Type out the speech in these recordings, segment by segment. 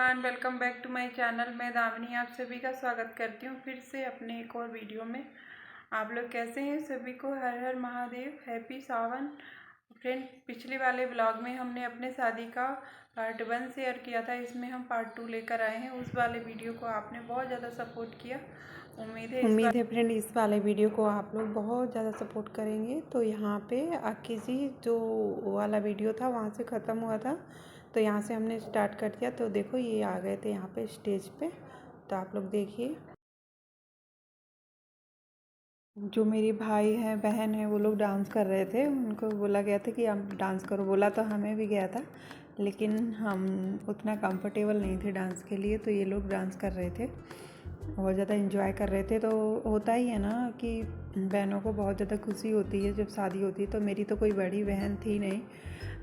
Everyone, welcome back to my channel. मैं दामिनी आप सभी का स्वागत करती हूँ फिर से अपने एक और वीडियो में। आप लोग कैसे हैं? सभी को हर हर महादेव, हैप्पी सावन। फ्रेंड, पिछले वाले ब्लॉग में हमने अपने शादी का पार्ट 1 शेयर किया था, इसमें हम पार्ट 2 लेकर आए हैं। उस वाले वीडियो को आपने बहुत ज़्यादा सपोर्ट किया। उम्मीद है फ्रेंड इस वाले वीडियो को आप लोग बहुत ज़्यादा सपोर्ट करेंगे। तो यहाँ पे अक्की जी जो वाला वीडियो था वहाँ से ख़त्म हुआ था, तो यहाँ से हमने स्टार्ट कर दिया। तो देखो ये आ गए थे यहाँ पे स्टेज पे, तो आप लोग देखिए। जो मेरी भाई हैं बहन है वो लोग डांस कर रहे थे, उनको बोला गया था कि आप डांस करो। बोला तो हमें भी गया था, लेकिन हम उतना कंफर्टेबल नहीं थे डांस के लिए, तो ये लोग डांस कर रहे थे, बहुत ज़्यादा एंजॉय कर रहे थे। तो होता ही है ना कि बहनों को बहुत ज़्यादा खुशी होती है जब शादी होती है। तो मेरी तो कोई बड़ी बहन थी नहीं,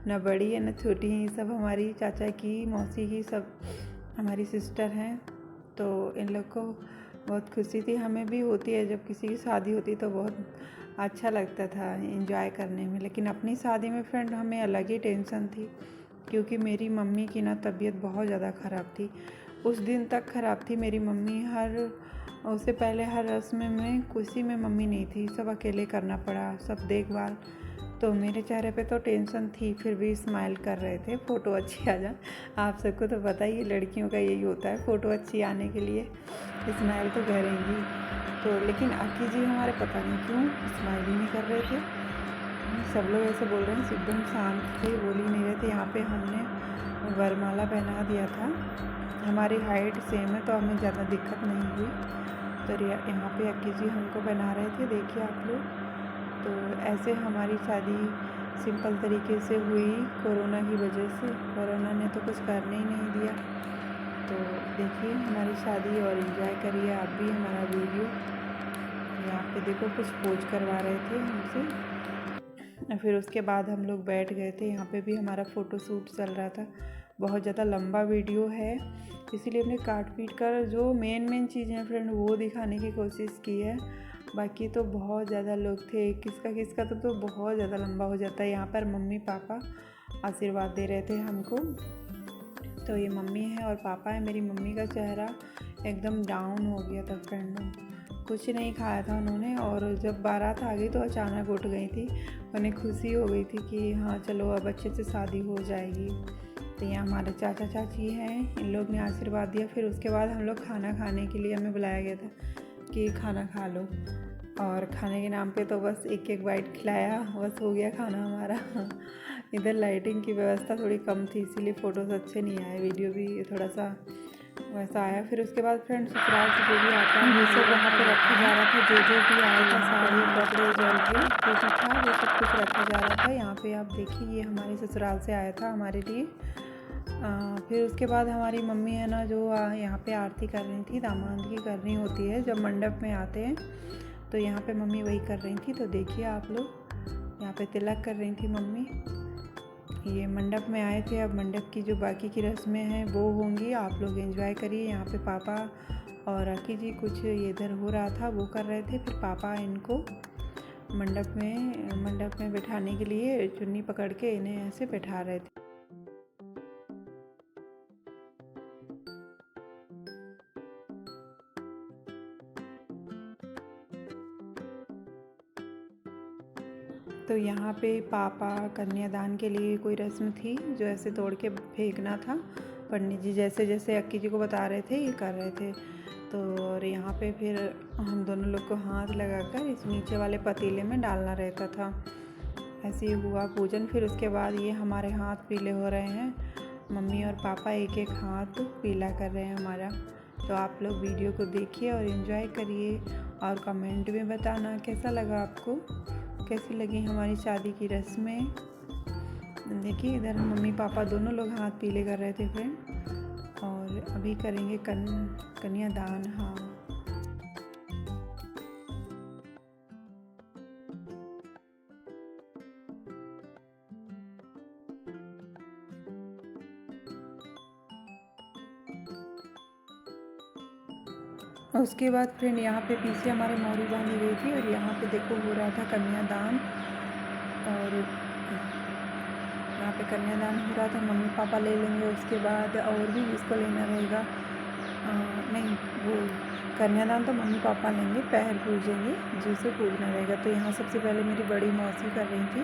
ना बड़ी है ना छोटी है, सब हमारी चाचा की मौसी की सब हमारी सिस्टर हैं। तो इन लोग को बहुत खुशी थी, हमें भी होती है जब किसी की शादी होती है तो बहुत अच्छा लगता था एंजॉय करने में। लेकिन अपनी शादी में फ्रेंड हमें अलग ही टेंशन थी, क्योंकि मेरी मम्मी की ना तबीयत बहुत ज़्यादा ख़राब थी। उस दिन तक ख़राब थी मेरी मम्मी, उससे पहले हर रस्म में खुशी में मम्मी नहीं थी, सब अकेले करना पड़ा, सब देखभाल। तो मेरे चेहरे पे तो टेंशन थी, फिर भी स्माइल कर रहे थे, फ़ोटो अच्छी आ जाए। आप सबको तो पता ही है लड़कियों का यही होता है, फ़ोटो अच्छी आने के लिए स्माइल तो करेंगी। तो लेकिन अक्की जी हमारे पता नहीं क्यों स्माइल ही नहीं कर रहे थे। सब लोग ऐसे बोल रहे हैं, एकदम शांत थे, बोल ही नहीं रहे थे। यहाँ पे हमने वरमाला पहना दिया था, हमारी हाइट सेम है तो हमें ज़्यादा दिक्कत नहीं हुई। तो यहाँ पे अक्की जी हमको पहना रहे थे, देखिए आप लोग। तो ऐसे हमारी शादी सिंपल तरीके से हुई, कोरोना की वजह से। कोरोना ने तो कुछ करने ही नहीं दिया। तो देखिए हमारी शादी और एंजॉय करिए आप भी हमारा वीडियो। यहाँ पे देखो कुछ पोज करवा रहे थे हमसे, फिर उसके बाद हम लोग बैठ गए थे। यहाँ पे भी हमारा फ़ोटो शूट चल रहा था। बहुत ज़्यादा लंबा वीडियो है, इसीलिए हमने काट पीट कर जो मेन चीज़ें फ्रेंड वो दिखाने की कोशिश की है। बाकी तो बहुत ज़्यादा लोग थे, किसका तो बहुत ज़्यादा लंबा हो जाता है। यहाँ पर मम्मी पापा आशीर्वाद दे रहे थे हमको। तो ये मम्मी है और पापा है। मेरी मम्मी का चेहरा एकदम डाउन हो गया था फ्रेंड, कुछ नहीं खाया था उन्होंने, और जब बारात आ गई तो अचानक उठ गई थी। उन्हें खुशी हो गई थी कि हाँ चलो अब अच्छे से शादी हो जाएगी। तो यहाँ हमारे चाचा चाची हैं, इन लोग ने आशीर्वाद दिया। फिर उसके बाद हम लोग खाना खाने के लिए हमें बुलाया गया था कि खाना खा लो, और खाने के नाम पे तो बस एक एक बाइट खिलाया, बस हो गया खाना हमारा। इधर लाइटिंग की व्यवस्था थोड़ी कम थी, इसीलिए फ़ोटोज़ अच्छे नहीं आए, वीडियो भी थोड़ा सा वैसा आया। फिर उसके बाद फ्रेंड ससुराल से जो भी आता है ये सब वहाँ पे रखा जा रहा था, जो भी आया था साड़ी कपड़े ज्वेलरी जो भी था वो सब कुछ रखा जा रहा था। यहाँ पे आप देखिए ये हमारे ससुराल से आया था हमारे लिए। फिर उसके बाद हमारी मम्मी है ना जो यहाँ पे आरती कर रही थी, दामाद की करनी होती है जब मंडप में आते हैं, तो यहाँ पे मम्मी वही कर रही थी। तो देखिए आप लोग यहाँ पे तिलक कर रही थी मम्मी। ये मंडप में आए थे, अब मंडप की जो बाकी की रस्में हैं वो होंगी, आप लोग एंजॉय करिए। यहाँ पे पापा और अक्की जी कुछ इधर हो रहा था वो कर रहे थे, फिर पापा इनको मंडप में बैठाने के लिए चुन्नी पकड़ के इन्हें ऐसे बैठा रहे थे। तो यहाँ पे पापा कन्यादान के लिए कोई रस्म थी जो ऐसे तोड़ के फेंकना था, पंडित जी जैसे जैसे अक्की जी को बता रहे थे ये कर रहे थे। तो और यहाँ पे फिर हम दोनों लोग को हाथ लगाकर इस नीचे वाले पतीले में डालना रहता था। ऐसे ही हुआ पूजन। फिर उसके बाद ये हमारे हाथ पीले हो रहे हैं, मम्मी और पापा एक एक हाथ पीला कर रहे हैं हमारा। तो आप लोग वीडियो को देखिए और एंजॉय करिए, और कमेंट में बताना कैसा लगा आपको, कैसी लगी हमारी शादी की रस्में। देखिए इधर मम्मी पापा दोनों लोग हाथ पीले कर रहे थे फ्रेंड, और अभी करेंगे कन्यादान। हाँ उसके बाद फ्रेंड यहाँ पे पीछे हमारे मोरी बांधी गई थी, और यहाँ पे देखो हो रहा था कन्यादान। और यहाँ पे कन्यादान हो रहा था, मम्मी पापा ले लेंगे, उसके बाद और भी जिसको लेना रहेगा नहीं, वो कन्यादान तो मम्मी पापा लेंगे, पैर पूजेंगे जिसे पूजना रहेगा। तो यहाँ सबसे पहले मेरी बड़ी मौसी कर रही थी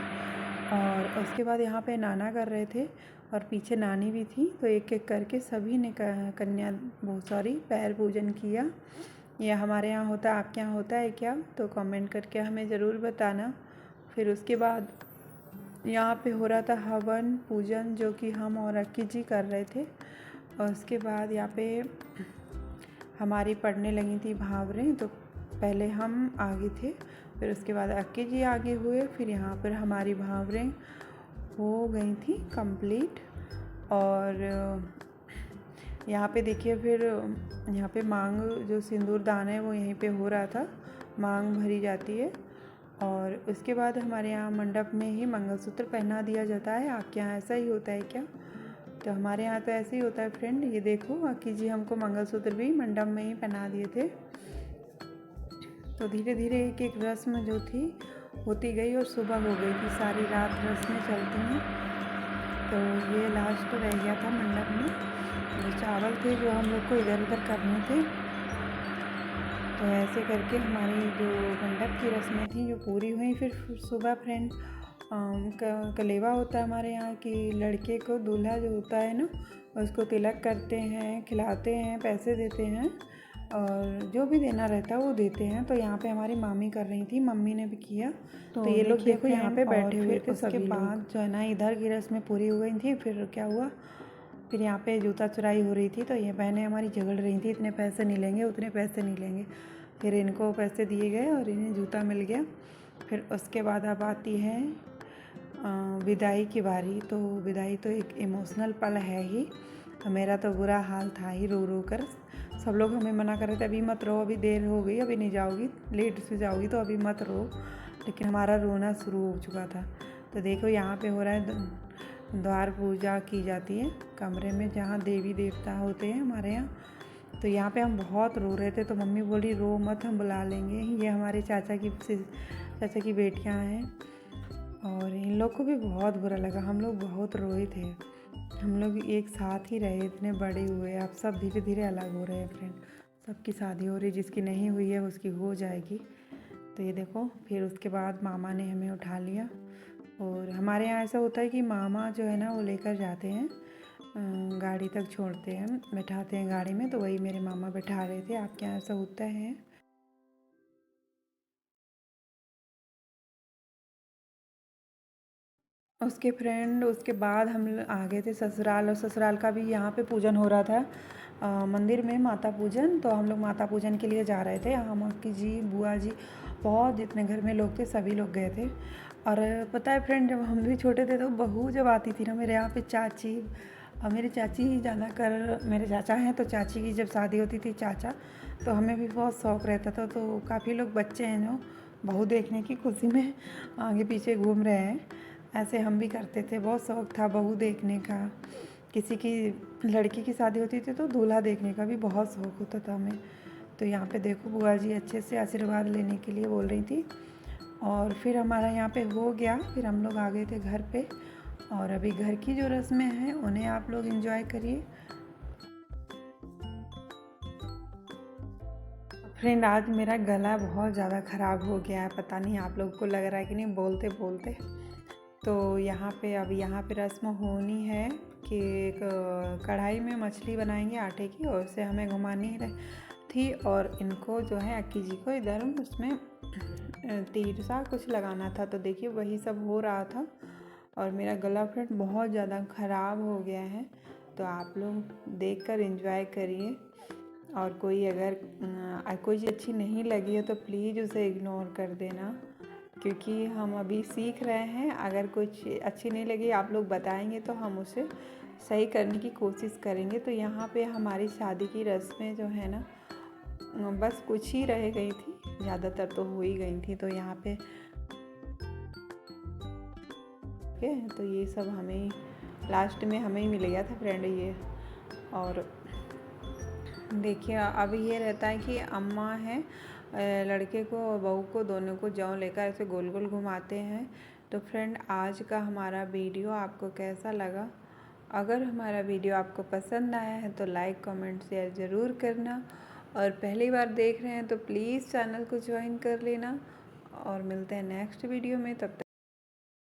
और उसके बाद यहाँ पे नाना कर रहे थे और पीछे नानी भी थी। तो एक एक करके सभी ने पैर पूजन किया। यह हमारे यहाँ होता है, आपके यहाँ होता है क्या? तो कमेंट करके हमें ज़रूर बताना। फिर उसके बाद यहाँ पे हो रहा था हवन पूजन, जो कि हम और अक्की जी कर रहे थे। और उसके बाद यहाँ पे हमारी पढ़ने लगी थी भावरें, तो पहले हम आगे थे, फिर उसके बाद अक्की जी आगे हुए, फिर यहाँ पर हमारी भावरें हो गई थी कंप्लीट। और यहाँ पे देखिए, फिर यहाँ पे मांग जो सिंदूर दान है वो यहीं पे हो रहा था, मांग भरी जाती है। और उसके बाद हमारे यहाँ मंडप में ही मंगलसूत्र पहना दिया जाता है। आपके यहाँ ऐसा ही होता है क्या? तो हमारे यहाँ तो ऐसे ही होता है फ्रेंड। ये देखो, अक्की जी हमको मंगलसूत्र भी मंडप में ही पहना दिए थे। तो धीरे धीरे एक एक रस्म जो थी होती गई और सुबह हो गई थी। सारी रात रस्में चलती हैं। तो ये लास्ट रह गया था मंडप में, जो चावल थे जो हम लोग को इधर उधर करने थे। तो ऐसे करके हमारी जो मंडप की रस्में थी जो पूरी हुई। फिर सुबह फ्रेंड कलेवा होता है हमारे यहाँ कि लड़के को दूल्हा जो होता है ना, उसको तिलक करते हैं, खिलाते हैं, पैसे देते हैं और जो भी देना रहता है वो देते हैं। तो यहाँ पे हमारी मामी कर रही थी, मम्मी ने भी किया। तो ये लोग देखो यहाँ पे बैठे हुए थे। उसके बाद जो है ना इधर की रस्में पूरी हो गई थी। फिर क्या हुआ, फिर यहाँ पे जूता चुराई हो रही थी। तो ये बहनें हमारी झगड़ रही थी, इतने पैसे नहीं लेंगे, उतने पैसे नहीं लेंगे। फिर इनको पैसे दिए गए और इन्हें जूता मिल गया। फिर उसके बाद अब आती है विदाई की बारी। तो विदाई तो एक इमोशनल पल है ही। मेरा तो बुरा हाल था ही, रो रो कर। सब लोग हमें मना कर रहे थे, अभी मत रो, अभी देर हो गई, अभी नहीं जाओगी, लेट से जाओगी तो अभी मत रो। लेकिन हमारा रोना शुरू हो चुका था। तो देखो यहाँ पे हो रहा है द्वार पूजा की जाती है कमरे में, जहाँ देवी देवता होते हैं हमारे यहाँ। तो यहाँ पे हम बहुत रो रहे थे। तो मम्मी बोली रो मत, हम बुला लेंगे। ये हमारे चाचा की बेटियाँ हैं और इन लोग को भी बहुत बुरा लगा। हम लोग बहुत रोए थे। हम लोग एक साथ ही रहे, इतने बड़े हुए। अब सब धीरे धीरे अलग हो रहे हैं फ्रेंड। सबकी शादी हो रही, जिसकी नहीं हुई है उसकी हो जाएगी। तो ये देखो, फिर उसके बाद मामा ने हमें उठा लिया। और हमारे यहाँ ऐसा होता है कि मामा जो है ना वो लेकर जाते हैं, गाड़ी तक छोड़ते हैं, बैठाते हैं गाड़ी में। तो वही मेरे मामा बैठा रहे थे। आपके यहाँ ऐसा होता है? उसके बाद हम आ गए थे ससुराल। और ससुराल का भी यहाँ पे पूजन हो रहा था मंदिर में, माता पूजन। तो हम लोग माता पूजन के लिए जा रहे थे। हम अक्की जी, बुआ जी, बहुत जितने घर में लोग थे सभी लोग गए थे। और पता है फ्रेंड, जब हम भी छोटे थे तो बहू जब आती थी ना मेरे यहाँ पे, चाची और मेरी चाची ज़्यादातर, मेरे चाचा हैं तो चाची की जब शादी होती थी चाचा, तो हमें भी बहुत शौक़ रहता था। तो काफ़ी लोग बच्चे हैं जो बहू देखने की खुशी में आगे पीछे घूम रहे हैं। ऐसे हम भी करते थे, बहुत शौक़ था बहू देखने का। किसी की लड़की की शादी होती थी तो दूल्हा देखने का भी बहुत शौक़ होता था हमें। तो यहाँ पे देखो बुआ जी अच्छे से आशीर्वाद लेने के लिए बोल रही थी। और फिर हमारा यहाँ पे हो गया। फिर हम लोग आ गए थे घर पे। और अभी घर की जो रस्में हैं उन्हें आप लोग एंजॉय करिए। फ्रेंड, आज मेरा गला बहुत ज़्यादा ख़राब हो गया है, पता नहीं आप लोगों को लग रहा है कि नहीं बोलते बोलते। तो यहाँ पे रस्म होनी है कि एक कढ़ाई में मछली बनाएंगे आटे की, और उसे हमें घुमानी थी। और इनको जो है अक्की जी को इधर उसमें तीर सा कुछ लगाना था। तो देखिए वही सब हो रहा था। और मेरा गला फ्रेंड बहुत ज़्यादा ख़राब हो गया है। तो आप लोग देखकर एंजॉय करिए। और कोई अगर कोई चीज़ अच्छी नहीं लगी है तो प्लीज़ उसे इग्नोर कर देना, क्योंकि हम अभी सीख रहे हैं। अगर कुछ अच्छी नहीं लगी आप लोग बताएंगे तो हम उसे सही करने की कोशिश करेंगे। तो यहाँ पे हमारी शादी की रस्में जो है ना बस कुछ ही रह गई थी, ज़्यादातर तो हो ही गई थी। तो यहाँ पे तो ये सब हमें लास्ट में हमें ही मिल गया था फ्रेंड ये। और देखिए अब ये रहता है कि अम्मा है, लड़के को और बहू को दोनों को जौ लेकर ऐसे गोल गोल घुमाते हैं। तो फ्रेंड, आज का हमारा वीडियो आपको कैसा लगा? अगर हमारा वीडियो आपको पसंद आया है तो लाइक कमेंट शेयर ज़रूर करना, और पहली बार देख रहे हैं तो प्लीज़ चैनल को ज्वाइन कर लेना। और मिलते हैं नेक्स्ट वीडियो में, तब तक